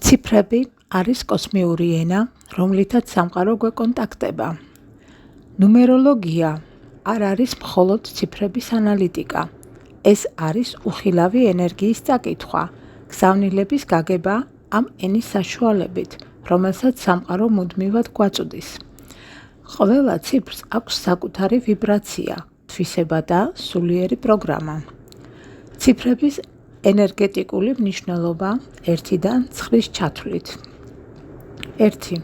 ციფრები არის კოსმიური ენა, რომლითაც სამყარო გვეკონტაქტება. ნუმეროლოგია არ არის მხოლოდ ციფრების ანალიტიკა. ეს არის უხილავი ენერგიის წაკითხვა, გზავნილების გაგება ამ ენის საშუალებით, რომელსაც სამყარო მუდმივად გვაწვდის. ყველა ციფრს აქვს საკუთარი ვიბრაცია, თვისება და სულიერი პროგრამა. ციფრების ენერგეტიკული მნიშვნელობა 1-დან 9-ის ჩათვლით. 1.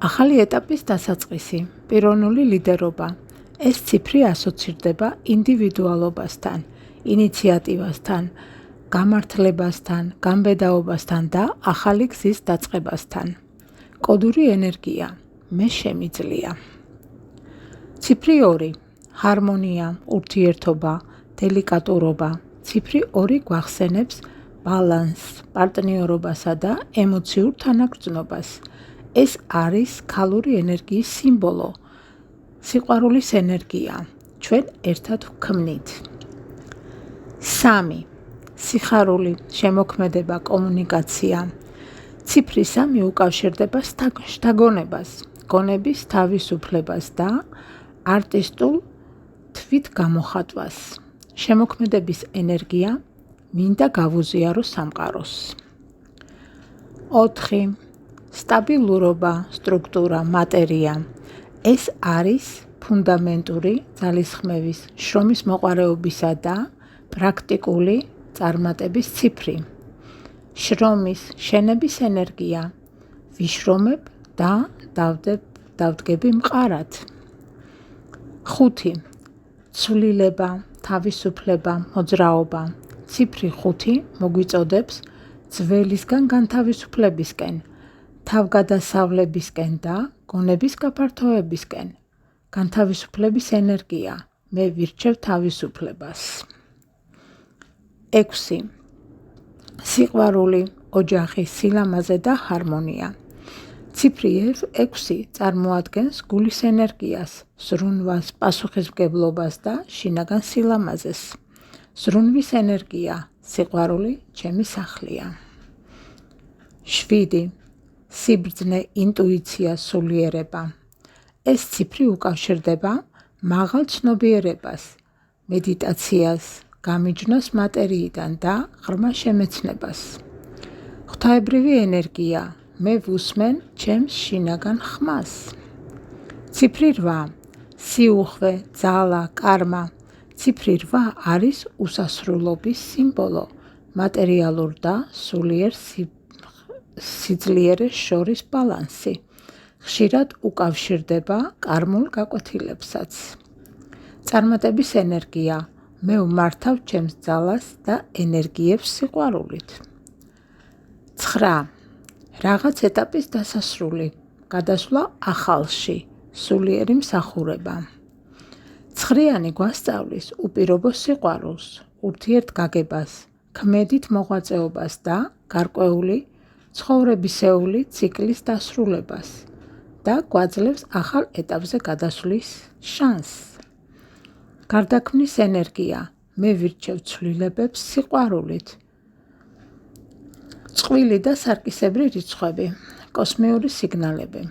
ახალი ეტაპის დასაწყისი, პიროვნული ლიდერობა. ეს ციფრი ასოცირდება ინდივიდუალობასთან, ინიციატივასთან, გამართლებასთან, გამბედაობასთან და ახალი გზის დაწყებასთან. კოდური ენერგია, მე შემიძლია. ციფრი 2. ჰარმონია, ურთიერთობა, დელიკატურობა. ციფრი 2 გვახსენებს ბალანსს, პარტნიორობასა და ემოციურ თანაგრძნობას. ეს არის ქალური ენერგიის სიმბოლო, სიყვარულის ენერგია, ჩვენ ერთად ვქმნით. 3. სიხარული, შემოქმედება, კომუნიკაცია. ციფრი 3 უკავშირდება შთაგონებას, გონების თავისუფლებას და არტისტულ თვითგამოხატვას. შემოქმედების ენერგია მინდა გავუზიარო სამყაროს. 4. სტაბილურობა, სტრუქტურა, მატერია. ეს არის ფუნდამენტური ძალისხმევის, შრომის მოყვარეობისა და პრაქტიკული წარმატების ციფრი. შრომის, შენების ენერგია. ვიშრომებ და დავდგები მყარად. 5. ცვლილება, თავისუფლება, მოძრაობა. ციფრი 5 მოგვიწოდებს ძველისგან განთავისუფლებისკენ, თავგადასავლებისკენ და გონების გაფართოებისკენ. განთავისუფლების ენერგია, მე ვირჩევ თავისუფლებას. 6. სიყვარული, ოჯახი, სილამაზე და ჰარმონია. ციფრი 6 წარმოადგენს გულის ენერგიას, ზრუნვას, პასუხისმგებლობას და შინაგან სილამაზეს. ზრუნვის ენერგია, სიყვარული ჩემი სახლია. 7. სიბრძნე, ინტუიცია, სულიერება. ეს ციფრი უკავშირდება მაღალ ცნობიერებას, მედიტაციას, გამიჯნოს მატერიიდან და ღრმა შემეცნებას. ღვთაებრივი ენერგია, მე ვუსმენ ჩემს შინაგან ხმას. ციფრი 8. სიუხვე, ძალა, კარმა. ციფრი 8 არის უსასრულობის სიმბოლო, მატერიალურ და სულიერ სიძლიერეს შორის ბალანსი. ხშირად უკავშირდება კარმულ გაკვეთილებსაც. წარმატების ენერგია, მე ვმართავ ჩემს ძალას და ენერგიებს სიყვარულით. 9. რაღაც ეტაპის დასასრული, გადასვლა ახალში, სულიერი მსახურება. 9-იანი გვასწავლის უპირობო სიყვარულს, ურთიერთგაგებას, ქმედით მოღვაწეობას და გარკვეული ცხოვრებისეული ციკლის დასრულებას და გვაძლევს ახალ ეტაპზე გადასვლის შანსს. გარდაქმნის ენერგია, მე ვირჩევ ცვლილებებს სიყვარულით. წყვილი და სარკისებრი რიცხვები, კოსმიური სიგნალები.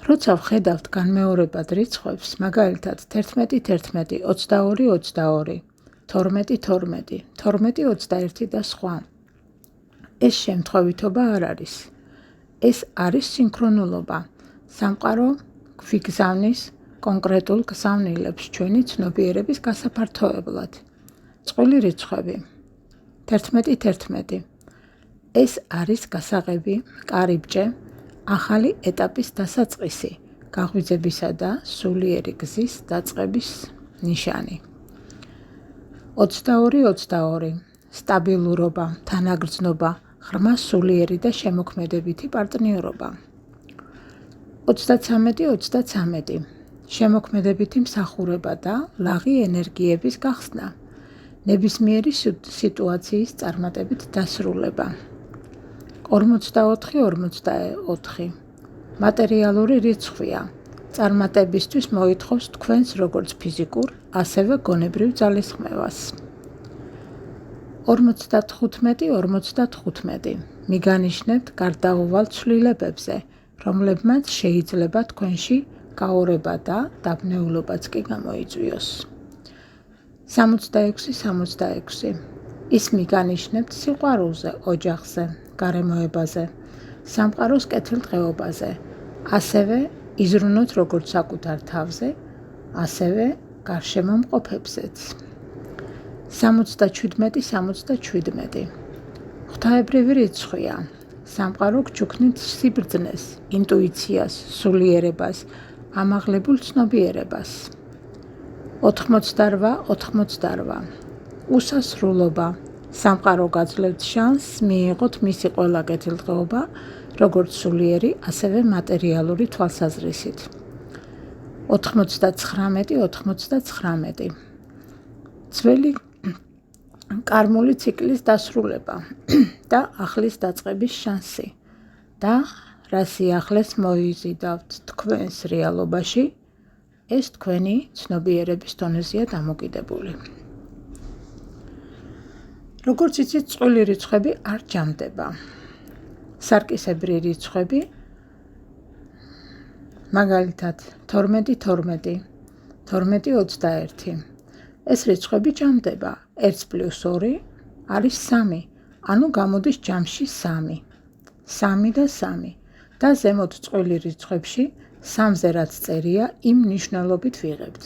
როცა ვხედავთ განმეორებად რიცხვებს, მაგალითად 11-11, 22-22, 12-12, 12-21 და სხვა. ეს შემთხვევითობა არ არის. ეს არის სინქრონულობა. სამყარო გვიგზავნის კონკრეტულ გზავნილებს ჩვენი ცნობიერების გასაფართოებლად. წყვილი რიცხვები. 11-11. ეს არის გასაღები, კარიბჭე, ახალი ეტაპის დასაწყისი, გაღვიძებისა და სულიერი გზის დაწყების ნიშანი. 22-22. სტაბილურობა, თანაგრძნობა, ღრმა სულიერი და შემოქმედებითი პარტნიორობა. 23-23. შემოქმედებითი მსახურება და ლაღი ენერგიების გახსნა. ნებისმიერი სიტუაციის წარმატებით დასრულება. 44-44. მატერიალური რიცხვია. წარმატებისთვის მოითხოვს თქვენს როგორც ფიზიკურ, ასევე გონებრივ ძალისხმევას. 55 მიგანიშნებთ გარდაუვალ ცვლილებებზე, რომლებმაც შეიძლება თქვენში გაორება და დაბნეულობაც კი გამოიწვიოს. 66 ის მიგანიშნებთ სიყვარულზე, ოჯახზე, გარემოებაზე, სამყაროს კეთილდღეობაზე, ასევე იზრუნოთ როგორც საკუთარ თავზე, ასევე გარშემო მყოფებზეც. 77 ღვთაებრივი რიცხვია. სამყარო გჩუქნით სიბრძნეს, ინტუიციას, სულიერებას, ამაღლებულ ცნობიერებას. 88 უსასრულობა. სამყარო გაძლევთ შანსს მიიღოთ მისი ყველა კეთილდღეობა, როგორც სულიერი, ასევე მატერიალური თვალსაზრისით. 99 ძველი კარმული ციკლის დასრულება და ახლის დაწყების შანსი და რა სიახლეს მოიზიდავთ თქვენს რეალობაში, ეს თქვენი ცნობიერების დონეზეა დამოკიდებული. როგორც იცით, წყვილი რიცხვები არ ჯამდება. სარკისებრი რიცხვები, მაგალითად 12, 21. ეს რიცხვები ჯამდება. 1 + 2 არის 3, ანუ გამოდის ჯამში 3. 3 და 3 და ზემოთ წყვილი რიცხვებში 3-ზე რაც წერია, იმ მნიშვნელობით ვიღებთ.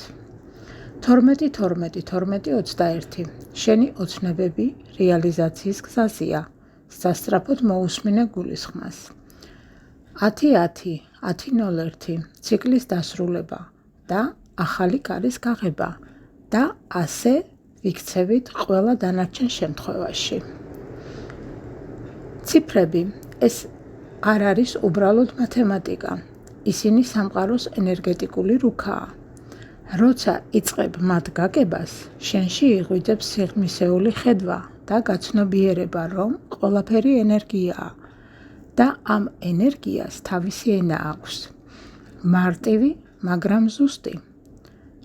12, 21. შენი ოცნებები რეალიზაციის გზაზეა. სასწრაფოდ მოусმინე გულისხმას. 10, 1001 ციკლის დასრულება და ახალი კარის გაღება და ასე ვიქცევით ყველა დანარჩენ შემთხვევაში. ციფრები ეს არ არის უბრალოდ მათემატიკა. ისინი სამყაროს ენერგეტიკული რუქაა. როცა იწყებ მათ გაგებას, შენში იღვიძებს სიღრმისეული ხედვა და გაცნობიერება, რომ ყველაფერი ენერგიაა და ამ ენერგიას თავისი ენა აქვს. მარტივი, მაგრამ ზუსტი.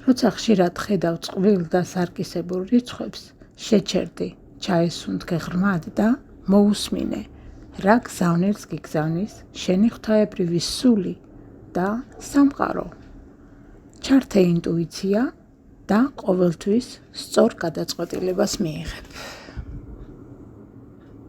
როცა ხშირად ხედავ წყვილ და სარკისებურ რიცხვებს, შეჩერდი, ჩაესუნთქე ღრმად და მოусმინე, რა გზავნილს გიგზავნის შენი ღვთაებრივი სული და სამყარო. ჩართე ინტუიცია და ყოველთვის სწორ გადაწყვეტილებას მიიღებ.